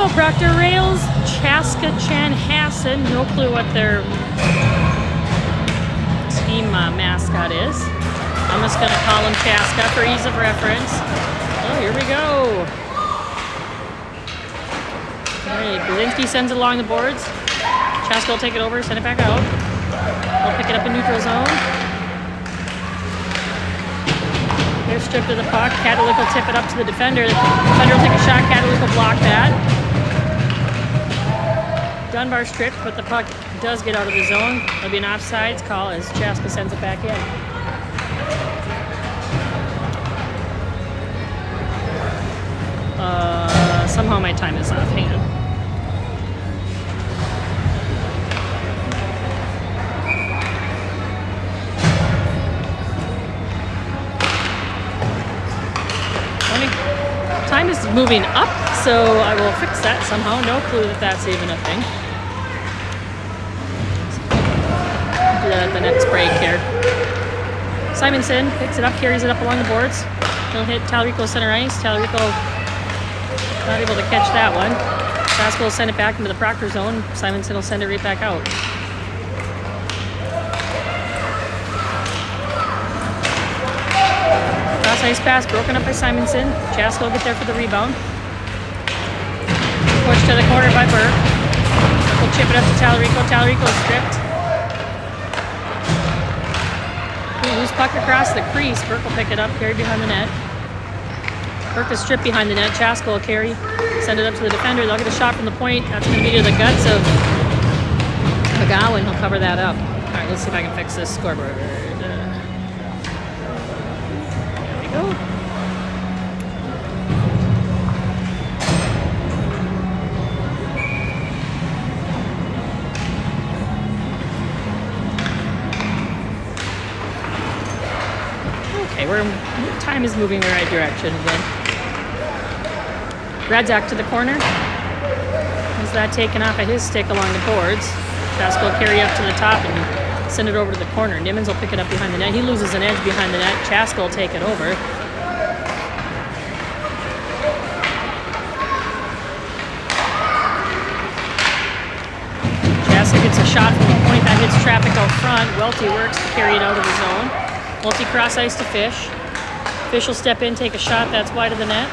go. Proctor Rails, Chaska Chanhassen. No clue what their team mascot is. I'm just going to call him Chaska for ease of reference. Oh, here we go. All right, Brzezinski sends it along the boards. Chaska will take it over, send it back out. We'll pick it up in neutral zone. They're stripped of the puck. Katalik will tip it up to the defender. The defender will take a shot. Katalik will block that. Dunbar stripped, but the puck does get out of the zone. There'll be an offsides call as Chaska sends it back in. Somehow my time is off. Hang on. Time is moving up, so I will fix that somehow. No clue that that's even a thing. Do that at the next break here. Simonson picks it up, carries it up along the boards. He'll hit Talarico center ice. Talarico not able to catch that one. Chaska will send it back into the Proctor zone. Simonson will send it right back out. Cross-ice pass broken up by Simonson. Chaska will get there for the rebound. Push to the corner by Burke. We'll chip it up to Talarico. Talarico stripped. Loose puck across the crease. Burke will pick it up, carry behind the net. Burke is stripped behind the net. Chaska will carry, send it up to the defender. They'll get a shot from the point. That's going to be to the guts of McGowan. He'll cover that up. All right, let's see if I can fix this scoreboard. Go. Okay, time is moving the right direction again. Radzak to the corner. Has that taken off of his stick along the boards. Chaska will carry up to the top and send it over to the corner. Nimmons will pick it up behind the net. He loses an edge behind the net. Chaska will take it over. Chaska gets a shot from the point that hits traffic out front. Welty works to carry it out of the zone. Welty cross ice to Fish. Fish will step in, take a shot. That's wide of the net.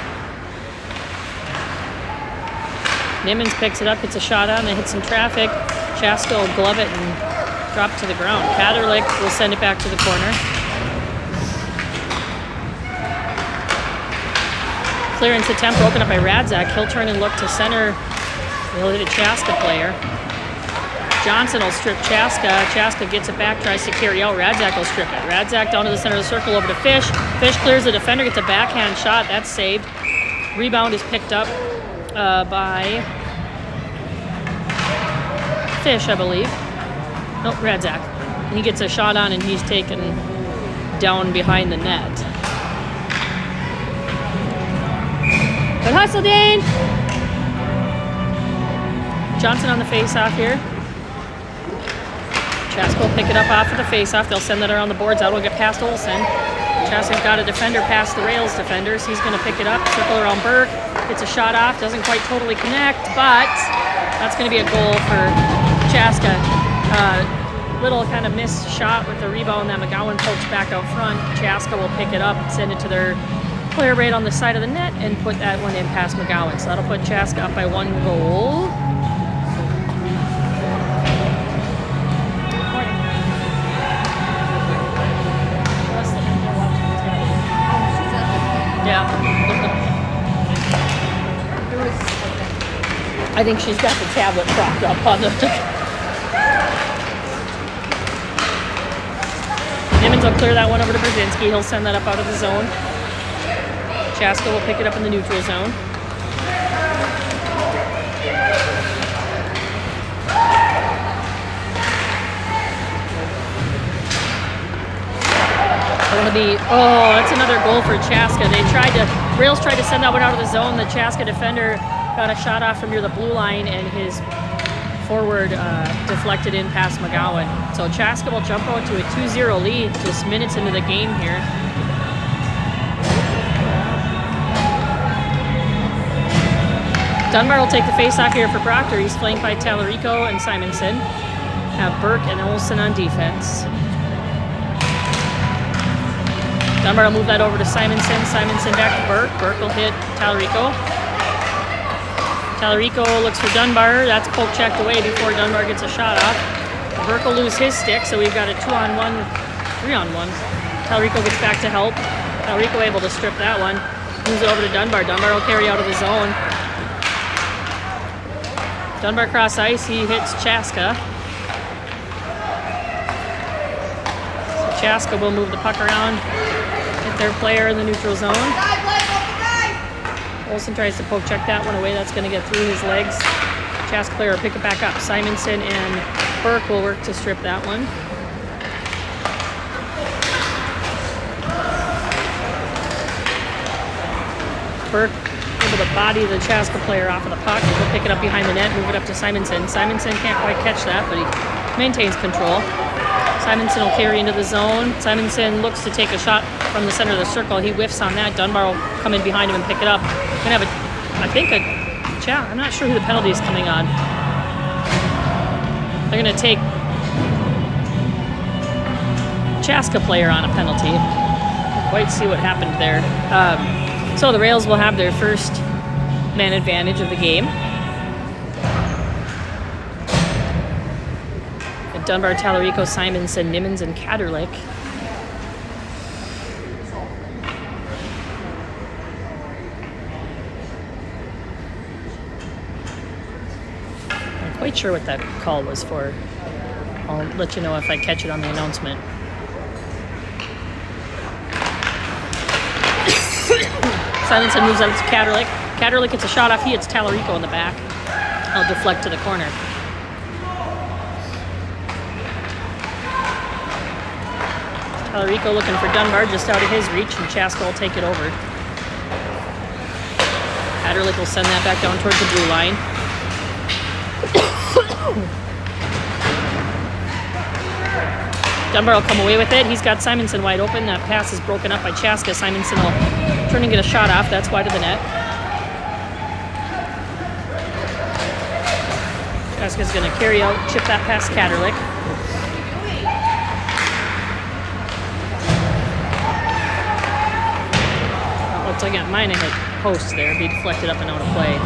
Nimmons picks it up, gets a shot on, they hit some traffic. Chaska will glove it and drop to the ground. Kaderlik will send it back to the corner. Clearance attempt broken up by Radzak. He'll turn and look to center. He'll hit a Chaska player. Johnson will strip Chaska. Chaska gets it back, tries to carry out. Radzak will strip it. Radzak down to the center of the circle over to Fish. Fish clears the defender, gets a backhand shot. That's saved. Rebound is picked up by Fish, I believe. Nope, Radzak. He gets a shot on and he's taken down behind the net. Good hustle, Dane! Johnson on the face-off here. Chaska will pick it up off of the face-off. They'll send that around the boards. Out will get past Olsen. Chaska's got a defender past the rails defenders. He's going to pick it up, circle around Burke. Gets a shot off, doesn't quite totally connect, but that's going to be a goal for Chaska. Little kind of missed shot with the rebound that McGowan pokes back out front. Chaska will pick it up, send it to their player right on the side of the net, and put that one in past McGowan. So that'll put Chaska up by 1 goal. Yeah. I think she's got the tablet propped up on the... Nimmons will clear that one over to Brzezinski. He'll send that up out of the zone. Chaska will pick it up in the neutral zone. That's another goal for Chaska. Rails tried to send that one out of the zone. The Chaska defender got a shot off from near the blue line, and his forward deflected in past McGowan. So Chaska will jump out to a 2-0 lead just minutes into the game here. Dunbar will take the face-off here for Proctor. He's flanked by Tallarico and Simonson. Have Burke and Olsen on defense. Dunbar will move that over to Simonson. Simonson back to Burke. Burke will hit Tallarico. Tallarico looks for Dunbar. That's poke checked away before Dunbar gets a shot off. Burke will lose his stick, so we've got a 2-on-1, 3-on-1. Tallarico gets back to help. Tallarico able to strip that one. Moves it over to Dunbar. Dunbar will carry out of the zone. Dunbar cross ice. He hits Ccha. So Ccha will move the puck around. Hit their player in the neutral zone. Olsen tries to poke check that one away. That's going to get through his legs. Ccha player will pick it back up. Simonson and Burke will work to strip that one. Burke able to body the Ccha player off of the puck. He'll pick it up behind the net, move it up to Simonson. Simonson can't quite catch that, but he maintains control. Simonson will carry into the zone. Simonson looks to take a shot from the center of the circle. He whiffs on that. Dunbar will come in behind him and pick it up. Gonna have Ccha. I'm not sure who the penalty is coming on. They're gonna take Ccha player on a penalty. Can't quite see what happened there. So the Rails will have their first man advantage of the game. And Dunbar, Tallarico, Simonson, Nimmons, and Kaderlik. I'm quite sure what that call was for. I'll let you know if I catch it on the announcement. Simonson moves out to Kaderlik. Kaderlik gets a shot off. He hits Tallarico in the back. I'll deflect to the corner. Tallarico looking for Dunbar just out of his reach, and Ccha will take it over. Kaderlik will send that back down towards the blue line. Dunbar will come away with it. He's got Simonson wide open. That pass is broken up by Ccha. Simonson will turn and get a shot off. That's wide of the net. Ccha's going to carry out, chip that past Kaderlik. Looks like it might have hit post there. Be deflected up and out of play.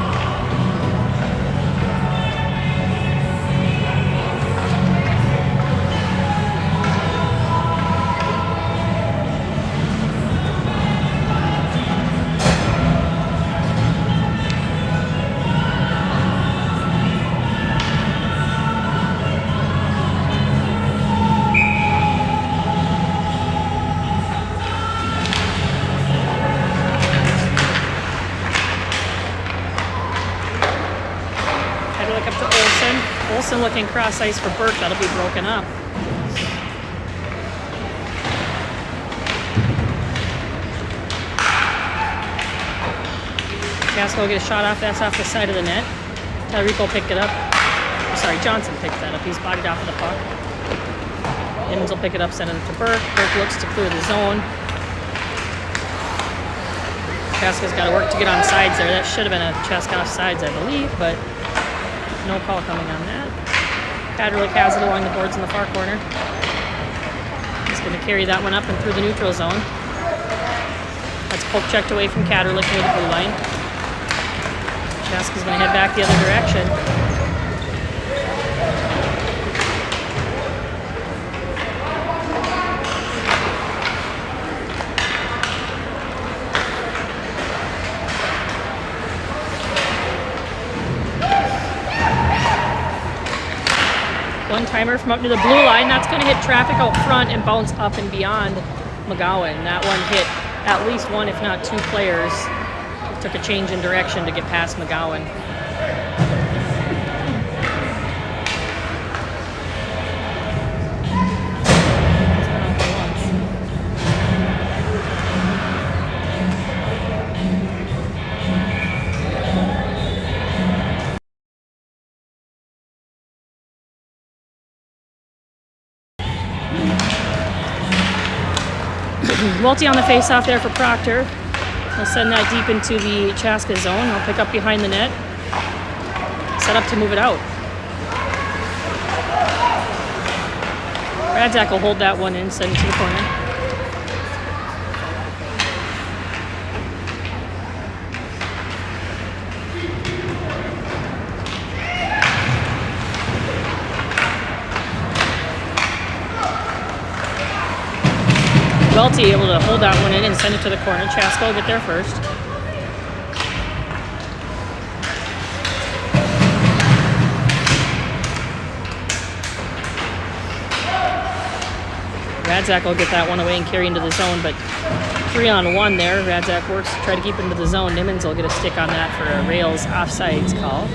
Olsen looking cross ice for Burke. That'll be broken up. Ccha will get a shot off. That's off the side of the net. Tallarico picked it up. Sorry, Johnson picked that up. He's bodied off of the puck. Nimmons will pick it up, send it to Burke. Burke looks to clear the zone. Ccha's got to work to get on sides there. That should have been a Ccha off sides, I believe, but no call coming on that. Kaderlik has it along the boards in the far corner. He's going to carry that one up and through the neutral zone. That's poke checked away from Kaderlik near the blue line. Ccha's going to head back the other direction. One-timer from up near the blue line. That's going to hit traffic out front and bounce up and beyond McGowan. That one hit at least one, if not two players. Took a change in direction to get past McGowan. Welty on the face-off there for Proctor. He'll send that deep into the Ccha zone. He'll pick up behind the net. set up to move it out. Radzak will hold that one in, send it to the corner. Welty able to hold that one in and send it to the corner. Chaska will get there first. Radzak will get that one away and carry into the zone, but 3-on-1 there. Radzak works to try to keep into the zone. Nimmons will get a stick on that for a rails offsides call.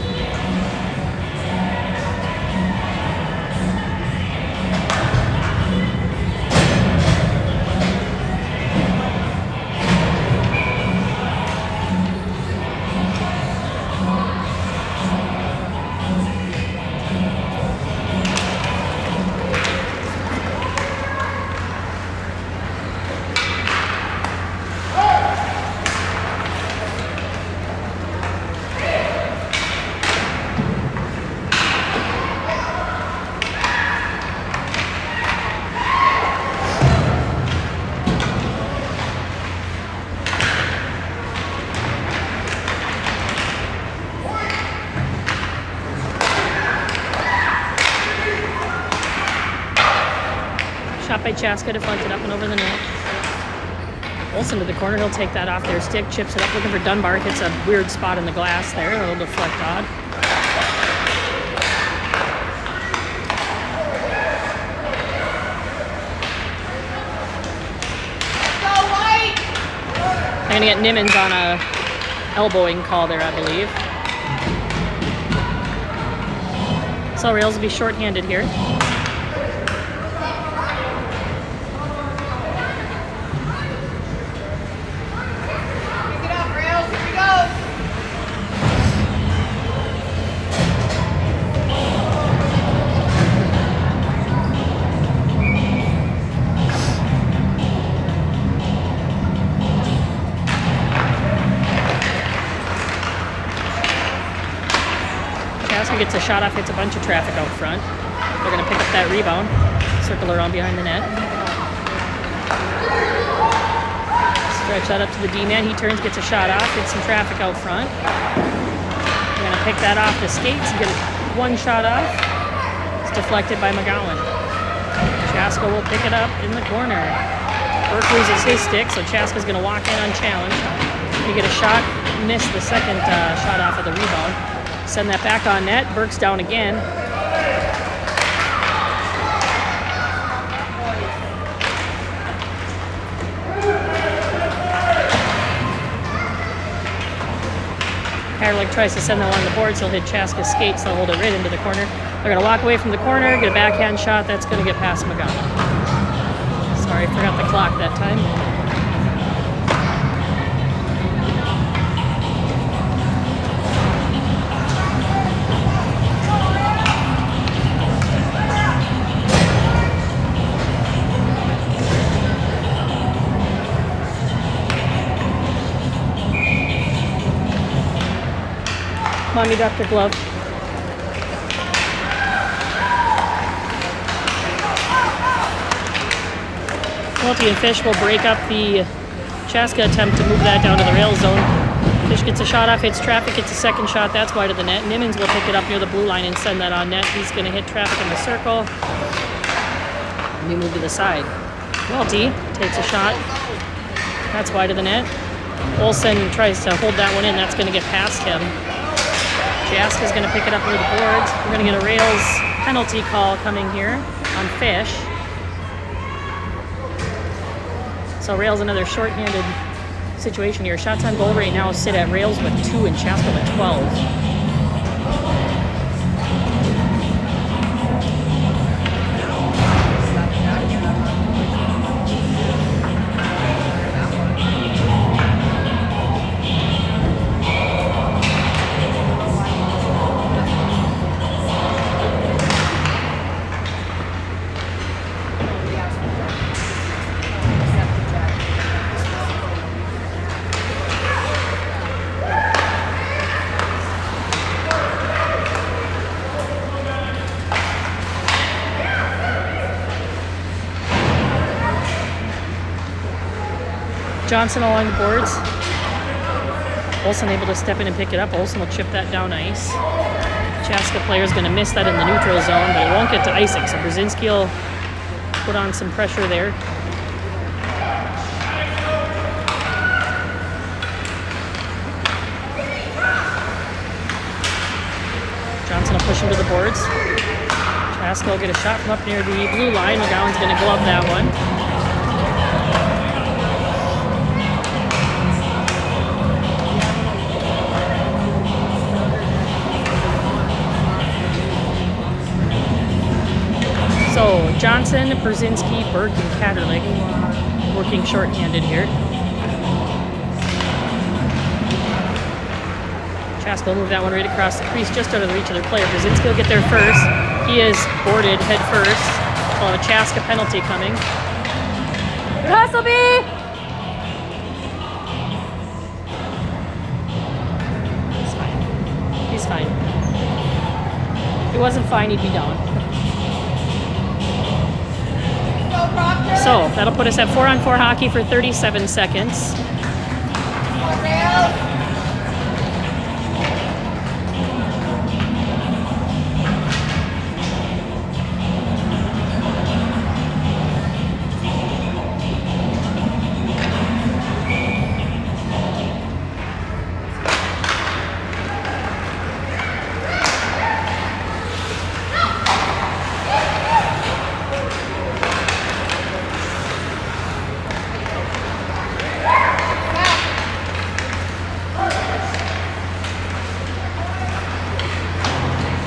Shot by Chaska, deflected up and over the net. Olsen to the corner, he'll take that off their stick, chips it up, looking for Dunbar, hits a weird spot in the glass there, it'll deflect odd. They're gonna get Nimmons on a elbowing call there, I believe. So rails will be short-handed here. Gets a shot off, hits a bunch of traffic out front. They're going to pick up that rebound, circle around behind the net. Stretch that up to the D-man. He turns, gets a shot off, hits some traffic out front. They're going to pick that off the skates and get one shot off. It's deflected by McGowan. Chaska will pick it up in the corner. Burke loses his stick, so Chaska's going to walk in unchallenged. He get a shot, miss the second shot off of the rebound. Send that back on net. Burke's down again. Harlick tries to send that one on the boards. He'll hit Chaska's skates. They'll hold it right into the corner. They're going to walk away from the corner, get a backhand shot. That's going to get past McGowan. Sorry, forgot the clock that time. Mommy, Dr. Glove. Welty and Fish will break up the Chaska attempt to move that down to the rail zone. Fish gets a shot off, hits traffic, gets a second shot, that's wide of the net. Nimmons will pick it up near the blue line and send that on net. He's going to hit traffic in the circle. We move to the side. Welty takes a shot. That's wide of the net. Olsen tries to hold that one in. That's going to get past him. Chaska's going to pick it up near the boards. We're going to get a rails penalty call coming here on Fish. So rails another short-handed situation here. Shots on goal right now sit at rails with 2 and Chaska with 12. Johnson along the boards. Olsen able to step in and pick it up. Olsen will chip that down ice. Ccha player is going to miss that in the neutral zone, but it won't get to icing. So Brzezinski will put on some pressure there. Johnson will push him to the boards. Ccha will get a shot from up near the blue line. McGowan's going to glove that one. So Johnson, Brzezinski, Burke, and Katerlik working shorthanded here. Ccha will move that one right across the crease, just out of the reach of their player. Brzezinski will get there first. He is boarded head first. We'll have a Ccha penalty coming. Hasselby! He's fine. He's fine. If he wasn't fine, he'd be down. So that'll put us at 4-on-4 hockey for 37 seconds.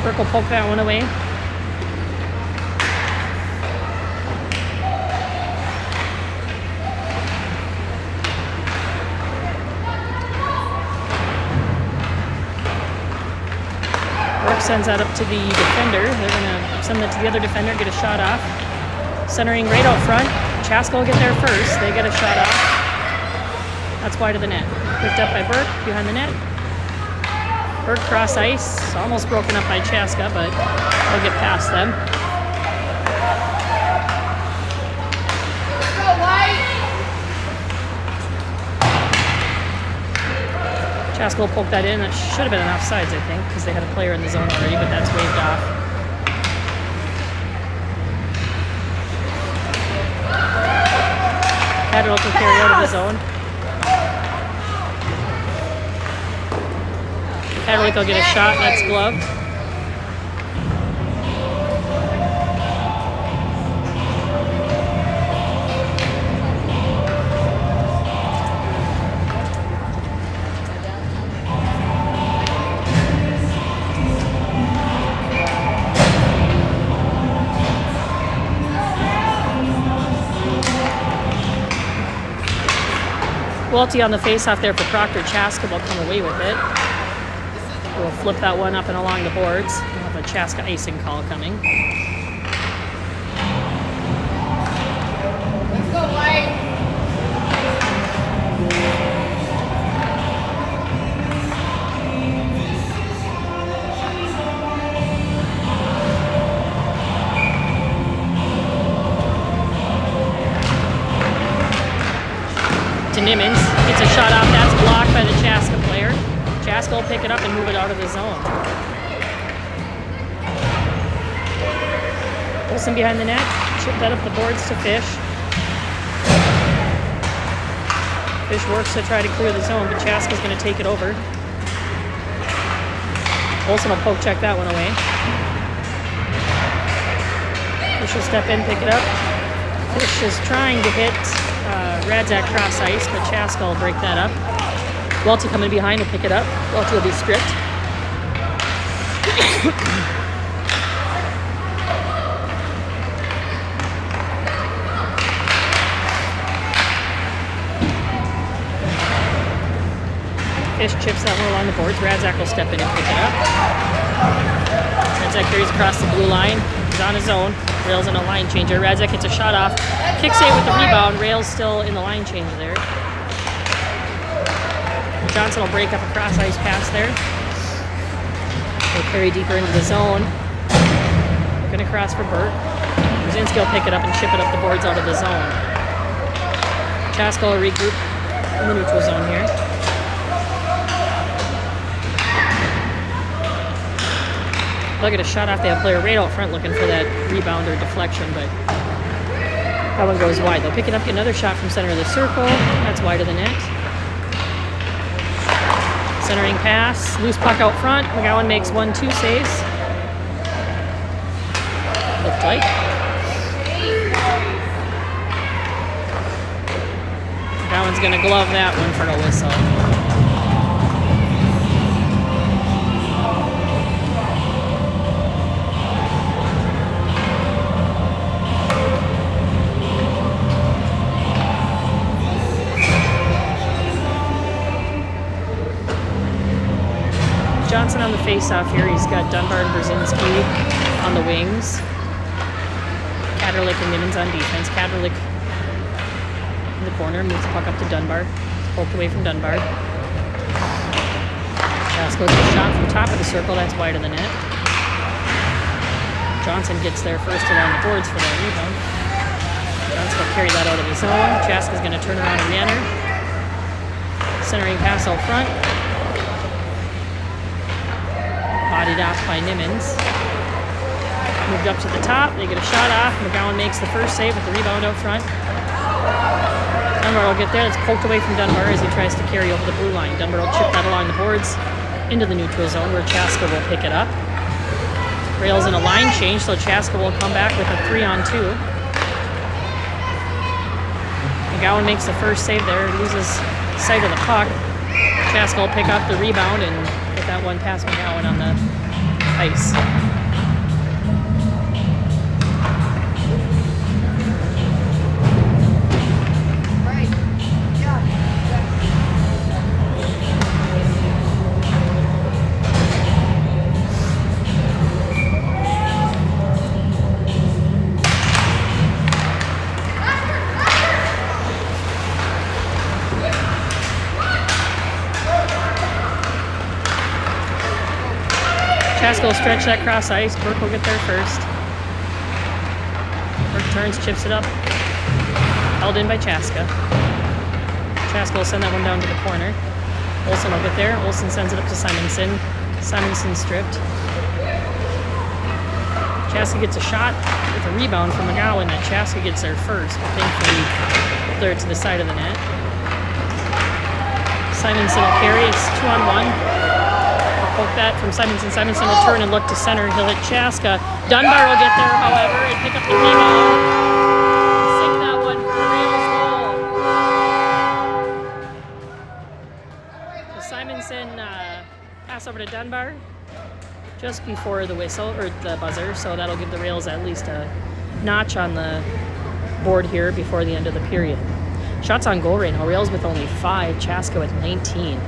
Burke will poke that one away. Burke sends that up to the defender. They're going to send that to the other defender, get a shot off. Centering right out front. Ccha will get there first. They get a shot off. That's wide of the net. Picked up by Burke behind the net. Burke cross ice, almost broken up by Ccha, but they'll get past them. Ccha will poke that in. That should have been an offsides, I think, because they had a player in the zone already, but that's waved off. Katerlik will carry out of the zone. Katerlik will get a shot, that's gloved. Welty on the face-off there for Proctor. Ccha will come away with it. We'll flip that one up and along the boards. We'll have a Ccha icing call coming. Let's go, White. To Nimmons. Gets a shot off. That's blocked by the Ccha player. Ccha will pick it up and move it out of the zone. Olsen behind the net. Chip that up the boards to Fish. Fish works to try to clear the zone, but Ccha is going to take it over. Olsen will poke check that one away. Fish will step in, pick it up. Fish is trying to hit Radzak cross ice, but Ccha will break that up. Welty coming behind to pick it up. Welty will be stripped. Fish chips that one along the boards. Radzak will step in and pick it up. Radzak carries across the blue line. He's on his own. Rails in a line changer. Radzak gets a shot off. Kicks it with the rebound. Rails still in the line change there. Johnson will break up a cross ice pass there. They'll carry deeper into the zone. Looking across for Burke. Brzezinski will pick it up and chip it up the boards out of the zone. Ccha will regroup in the neutral zone here. They'll get a shot off. They have a player right out front looking for that rebound or deflection, but that one goes wide. They'll pick it up, get another shot from center of the circle. That's wide of the net. Centering pass, loose puck out front. McGowan makes 1-2 saves. Looked like. McGowan's gonna glove that one for a whistle. Johnson on the face-off here. He's got Dunbar and Brzezinski on the wings. Kaderlik and Nimmons on defense. Kaderlik in the corner, moves the puck up to Dunbar. Poked away from Dunbar. Jasko gets a shot from top of the circle. That's wide of the net. Johnson gets there first along the boards for that rebound. Johnson will carry that out of his zone. Chaska's going to turn around and re-enter. Centering pass out front. Bodied off by Nimmons. Moved up to the top. They get a shot off. McGowan makes the first save with the rebound out front. Dunbar will get there. It's poked away from Dunbar as he tries to carry over the blue line. Dunbar will chip that along the boards into the neutral zone where Ccha will pick it up. Rails in a line change, so Ccha will come back with a 3-on-2. McGowan makes the first save there. Loses sight of the puck. Ccha will pick up the rebound and get that one past McGowan on the ice. Ccha will stretch that cross ice. Burke will get there first. Burke turns, chips it up. Held in by Ccha. Ccha will send that one down to the corner. Olsen will get there. Olsen sends it up to Simonson. Simonson stripped. Ccha gets a shot with a rebound from McGowan that Ccha gets there first, but thankfully clear it to the side of the net. Simonson will carry. It's 2-on-1. Poke that from Simonson. Simonson will turn and look to center. He'll hit Ccha. Dunbar will get there, however, and pick up the rebound. Sink that one for Rails goal. So Simonson pass over to Dunbar just before the whistle, or the buzzer, so that'll give the Rails at least a notch on the board here before the end of the period. Shots on goal right now. Rails with only 5, Ccha with 19.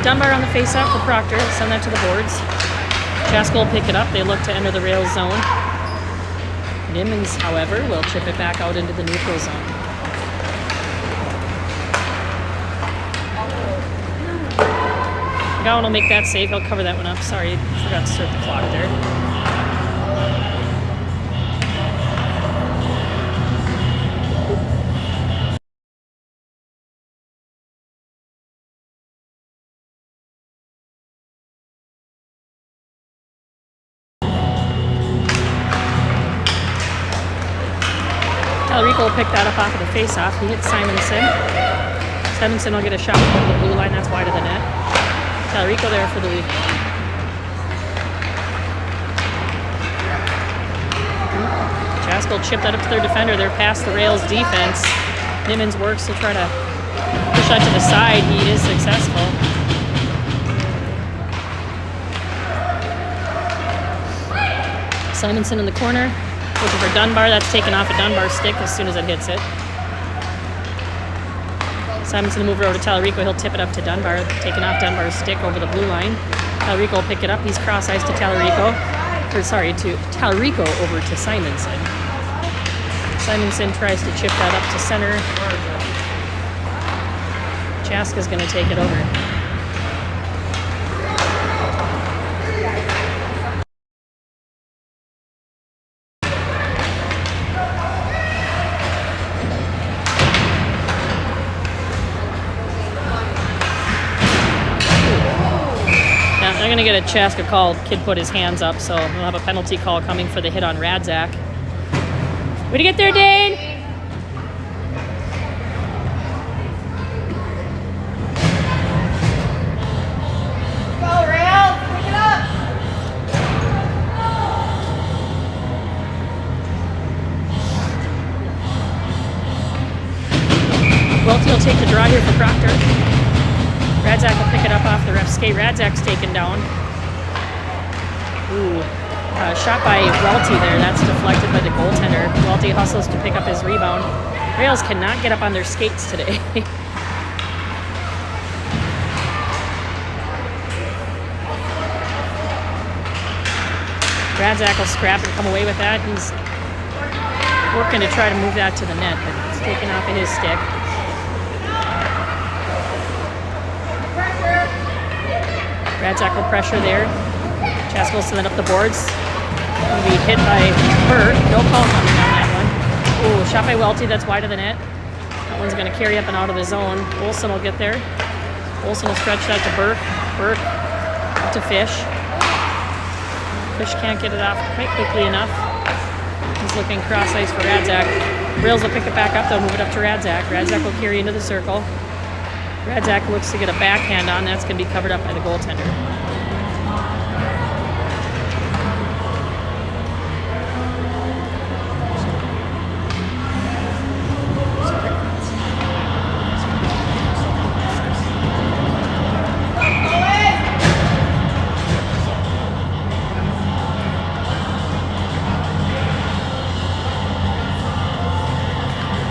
Dunbar on the face-off for Proctor. Send that to the boards. Chaska will pick it up. They look to enter the rails zone. Nimmons, however, will chip it back out into the neutral zone. Gowan will make that save. He'll cover that one up. Sorry, forgot to start the clock there. Rico will pick that up off of the face-off. He hits Simonson. Simonson will get a shot over the blue line. That's wide of the net. Rico there for the lead. Chaska will chip that up to their defender. They're past the rails defense. Nimmons works to try to push that to the side. He is successful. Simonson in the corner. Looking for Dunbar. That's taken off a Dunbar stick as soon as it hits it. Simonson will move it over to Rico. He'll tip it up to Dunbar. Taking off Dunbar's stick over the blue line. Rico will pick it up. He's cross ice to Rico over to Simonson. Simonson tries to chip that up to center. Chaska's going to take it over. They're going to get a Chaska call. Kid put his hands up, so we'll have a penalty call coming for the hit on Radzak. Way to get there, Dane! Go, Rail! Pick it up! Welty will take the draw here for Proctor. Radzak will pick it up off the ref's skate. Radzak's taken down. Ooh. Shot by Welty there. That's deflected by the goaltender. Welty hustles to pick up his rebound. Rails cannot get up on their skates today. Radzak will scrap and come away with that. He's working to try to move that to the net, but it's taken off of his stick. Radzak will pressure there. Chaska will send it up the boards. Will be hit by Burke. No call coming on that one. Ooh, shot by Welty. That's wide of the net. That one's going to carry up and out of the zone. Olsen will get there. Olsen will stretch that to Burke. Burke up to Fish. Fish can't get it off quite quickly enough. He's looking cross ice for Radzak. Rails will pick it back up. They'll move it up to Radzak. Radzak will carry into the circle. Radzak looks to get a backhand on. That's going to be covered up by the goaltender.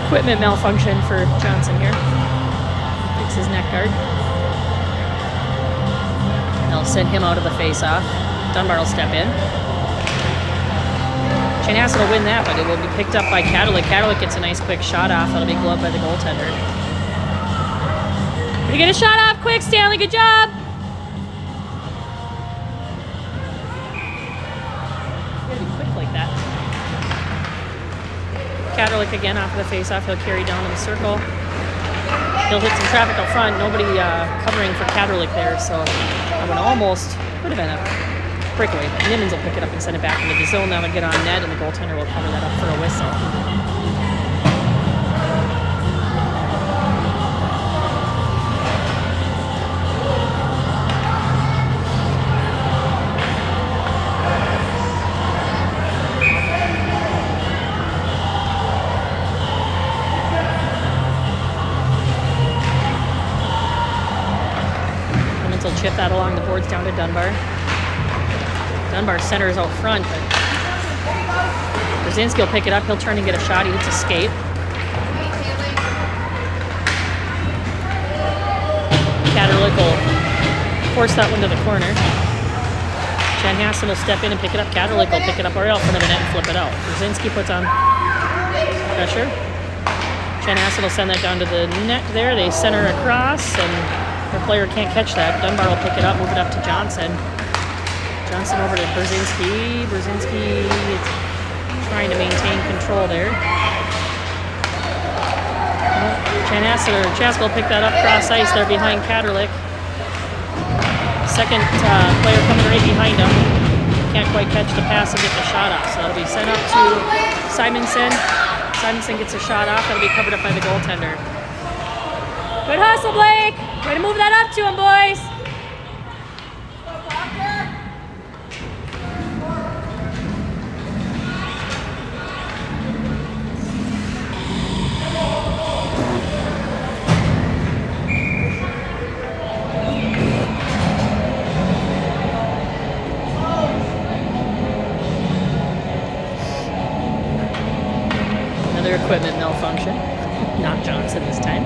Equipment malfunction for Johnson here. His neck guard. They'll send him out of the face-off. Dunbar will step in. Chanhassen will win that, but it will be picked up by Cadillac. Cadillac gets a nice quick shot off. That'll be gloved by the goaltender. You get a shot off quick, Stanley. Good job. It's gotta be quick like that. Cadillac again off of the face-off. He'll carry down in the circle. He'll hit some traffic up front. Nobody covering for Kaderlich there, so that one almost could have been a breakaway. Nimmons will pick it up and send it back into the zone. That would get on net, and the goaltender will cover that up for a whistle. Chip that along the boards down to Dunbar. Dunbar centers out front, but Brzezinski will pick it up. He'll turn and get a shot. He hits a skate. Kaderlich will force that one to the corner. Chanhassen will step in and pick it up. Kaderlik will pick it up right out front of the net and flip it out. Brzezinski puts on pressure. Chanhassen will send that down to the net there. They center across, and their player can't catch that. Dunbar will pick it up, move it up to Johnson. Johnson over to Brzezinski. Brzezinski is trying to maintain control there. Chanhassen or Chaska will pick that up cross ice there behind Kaderlik. Second player coming right behind him. Can't quite catch the pass and get the shot off. So that'll be sent up to Simonson. Simonson gets a shot off. That'll be covered up by the goaltender. Good hustle, Blake. Way to move that up to him, boys. Equipment malfunction. Not Johnson this time.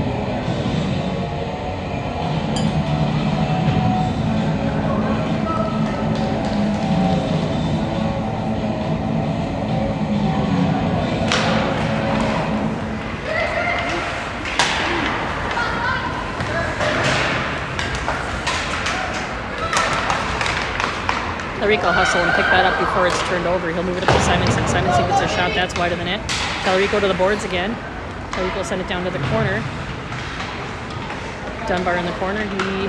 Tallarico hustle and pick that up before it's turned over. He'll move it up to Simonson. Simonson gets a shot. That's wide of the net. Tallarico to the boards again. Tallarico will send it down to the corner. Dunbar in the corner. He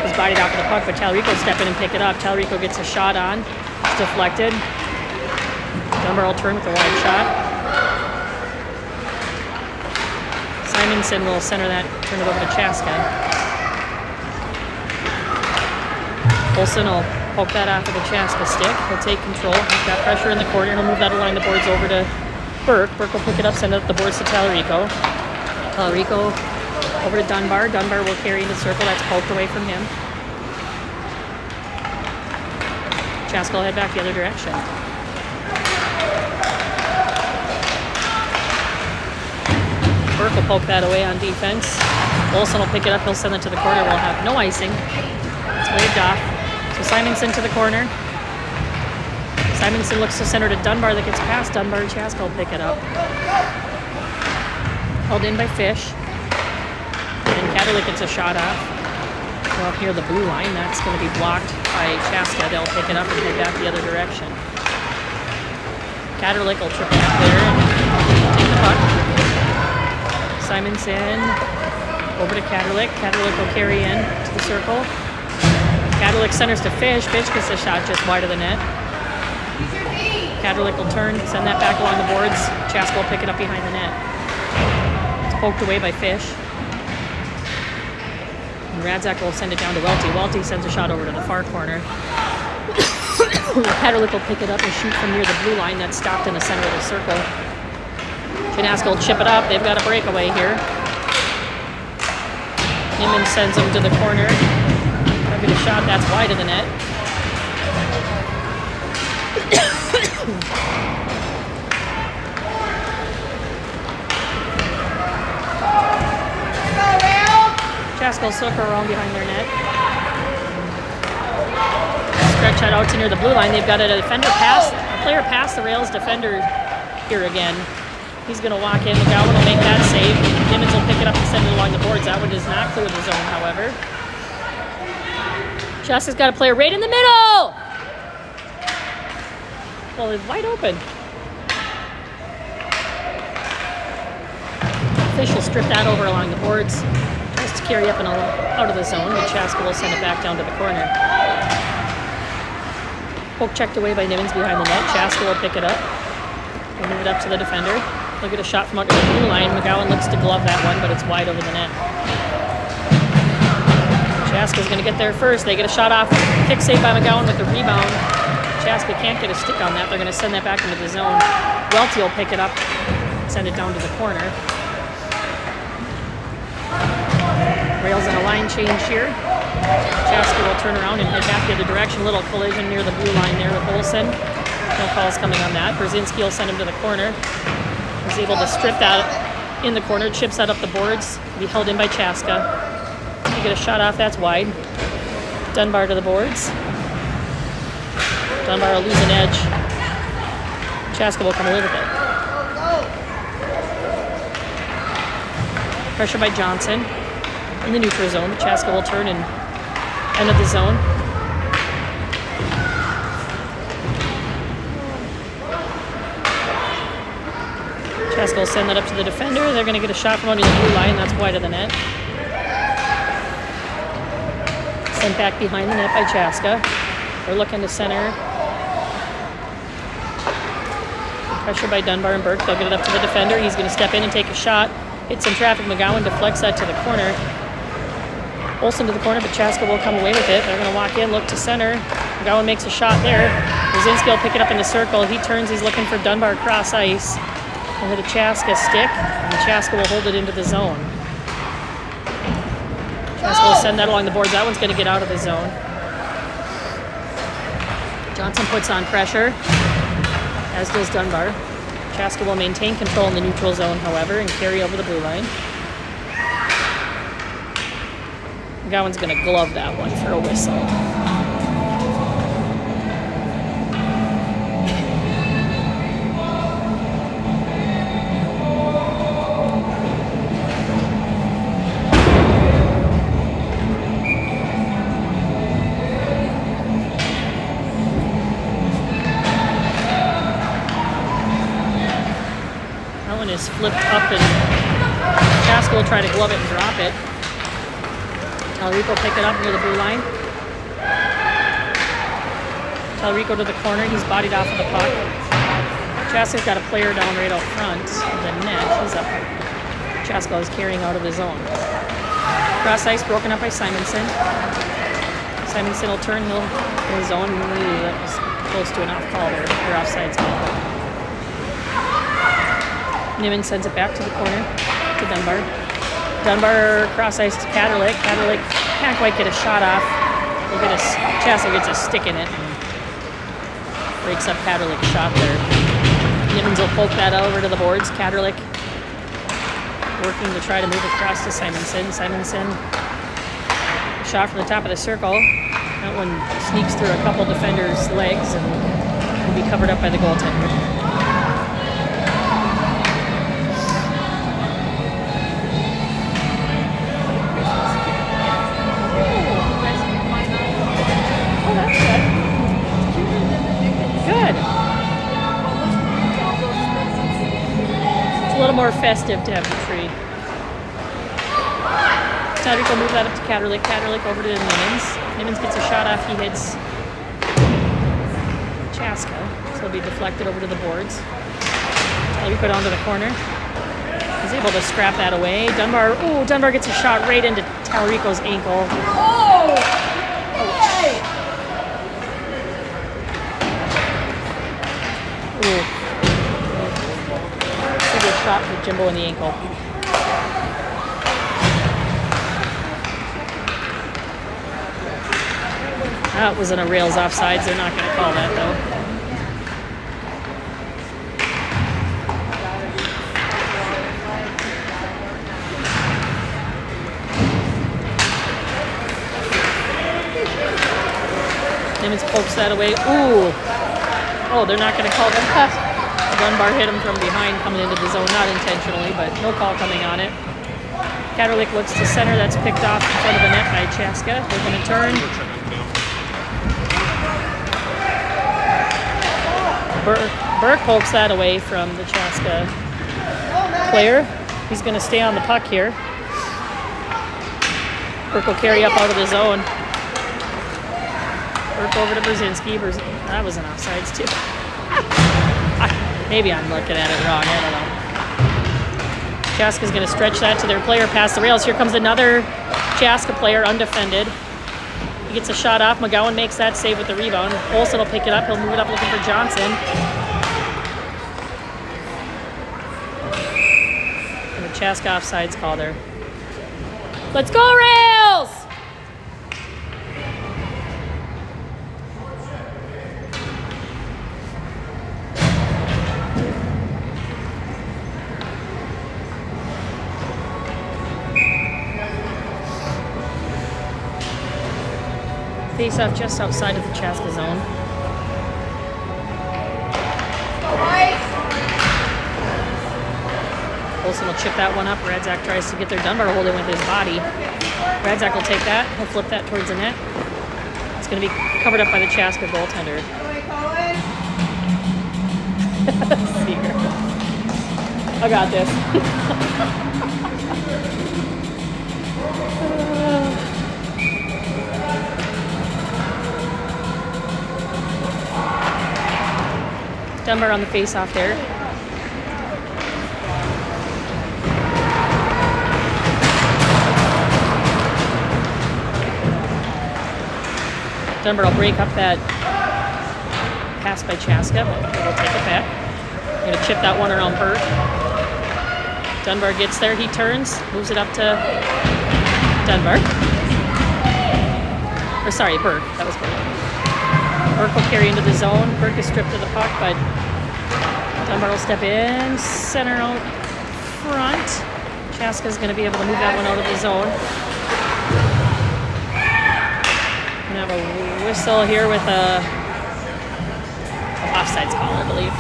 was bodied off of the puck, but Tallarico will step in and pick it up. Tallarico gets a shot on. It's deflected. Dunbar will turn with a wide shot. Simonson will center that, turn it over to Chaska. Olsen will poke that off of the Chaska stick. He'll take control. He's got pressure in the corner. He'll move that along the boards over to Burke. Burke will pick it up, send it up the boards to Tallarico. Tallarico over to Dunbar. Dunbar will carry into the circle. That's poked away from him. Chaska will head back the other direction. Burke will poke that away on defense. Olsen will pick it up. He'll send it to the corner. We'll have no icing. It's waved off. So Simonson to the corner. Simonson looks to center to Dunbar that gets past Dunbar. Chaska will pick it up. Held in by Fish. And Kaderlik gets a shot off. Well, up near the blue line. That's going to be blocked by Chaska. They'll pick it up and head back the other direction. Kaderlik will trip it up there and take the puck. Simonson over to Kaderlik. Kaderlik will carry in to the circle. Kaderlik centers to Fish. Fish gets a shot just wide of the net. Kaderlik will turn, send that back along the boards. Chaska will pick it up behind the net. It's poked away by Fish. And Radzak will send it down to Welty. Welty sends a shot over to the far corner. Kaderlik will pick it up and shoot from near the blue line that's stopped in the center of the circle. Janaska will chip it up. They've got a breakaway here. Niman sends him to the corner. I'll get a shot that's wide of the net. Chaska will circle around behind their net. Stretch that out to near the blue line. They've got a defender pass, a player past the rails defender here again. He's going to walk in. McGowan will make that save. Nimmons will pick it up and send it along the boards. That one does not clear the zone, however. Chaska's got a player right in the middle! Well, it's wide open. Fish will strip that over along the boards. Tries to carry up and out of the zone, but Chaska will send it back down to the corner. Poke checked away by Nimmons behind the net. Chaska will pick it up. We'll move it up to the defender. He'll get a shot from under the blue line. McGowan looks to glove that one, but it's wide over the net. Chaska's going to get there first. They get a shot off. Kick save by McGowan with the rebound. Chaska can't get a stick on that. They're going to send that back into the zone. Welty will pick it up, send it down to the corner. Rails in a line change here. Chaska will turn around and head back the other direction. Little collision near the blue line there with Olsen. No calls coming on that. Brzezinski will send him to the corner. He's able to strip that in the corner, chips that up the boards. Be held in by Chaska. You get a shot off, that's wide. Dunbar to the boards. Dunbar will lose an edge. Chaska will come away with it. Pressure by Johnson in the neutral zone. Chaska will turn and enter the zone. Chaska will send that up to the defender. They're going to get a shot from under the blue line. That's wide of the net. Sent back behind the net by Chaska. They're looking to center. Pressure by Dunbar and Burke. They'll get it up to the defender. He's going to step in and take a shot. Hits some traffic. McGowan deflects that to the corner. Olsen to the corner, but Chaska will come away with it. They're going to walk in, look to center. McGowan makes a shot there. Brzezinski will pick it up in the circle. He turns. He's looking for Dunbar cross ice. Into the Chaska stick, and Chaska will hold it into the zone. Chaska will send that along the boards. That one's going to get out of the zone. Johnson puts on pressure, as does Dunbar. Chaska will maintain control in the neutral zone, however, and carry over the blue line. McGowan's going to glove that one for a whistle. Is flipped up and Chaska will try to glove it and drop it. Talrico pick it up near the blue line. Talrico to the corner. He's bodied off of the puck. Chaska's got a player down right out front of the net. He's up. Chaska is carrying out of the zone. Cross ice broken up by Simonson. Simonson will turn. He'll in the zone. That was close to an off call there, or offsides call. Niman sends it back to the corner to Dunbar. Dunbar cross ice to Katerlik. Katerlik can't quite get a shot off. Chaska gets a stick in it and breaks up Katerlik's shot there. Nimans will poke that over to the boards. Katerlik working to try to move across to Simonson. Simonson, shot from the top of the circle. That one sneaks through a couple defenders' legs and will be covered up by the goaltender. A little more festive to have the tree. Talrico will move that up to Katerlik. Katerlik over to Nimmons. Nimmons gets a shot off. He hits Chaska. So it'll be deflected over to the boards. Talrico down to the corner. He's able to scrap that away. Dunbar gets a shot right into Talrico's ankle. Oh! Hey! Ooh. Shot with Jimbo in the ankle. That was in a rails offsides. They're not going to call that though. Nimmons pokes that away. Ooh. Oh, they're not going to call that. Dunbar hit him from behind coming into the zone, not intentionally, but no call coming on it. Katerlik looks to center. That's picked off in front of the net by Chaska. They're going to turn. Burke pokes that away from the Chaska player. He's going to stay on the puck here. Burke will carry up out of the zone. Burke over to Brzezinski. That was an offsides too. Maybe I'm looking at it wrong. I don't know. Chaska's going to stretch that to their player past the rails. Here comes another Chaska player undefended. He gets a shot off. McGowan makes that save with the rebound. Olsen will pick it up. He'll move it up looking for Johnson. And the Chaska offsides call there. Let's go, Rails! Face off just outside of the Ccha zone. Olsen will chip that one up. Radzak tries to get their Dunbar hold in with his body. Radzak will take that. He'll flip that towards the net. It's going to be covered up by the Ccha goaltender. Seeger. I got this. Dunbar on the face-off there. Dunbar will break up that pass by Ccha, but we'll take it back. We're going to chip that one around Burke. Dunbar gets there, he turns, moves it up to Dunbar. Or sorry, Burke, that was Burke. Burke will carry into the zone. Burke is stripped of the puck, but Dunbar will step in, center out front. Chaska's going to be able to move that one out of the zone. Going to have a whistle here with a offsides call, I believe.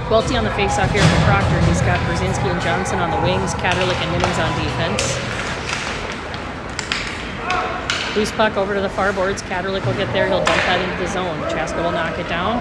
Welty on the face-off here for Proctor. He's got Brzezinski and Johnson on the wings, Katerlik and Nimmons on defense. Loose puck over to the far boards. Katerlik will get there. He'll dump that into the zone. Ccha will knock it down.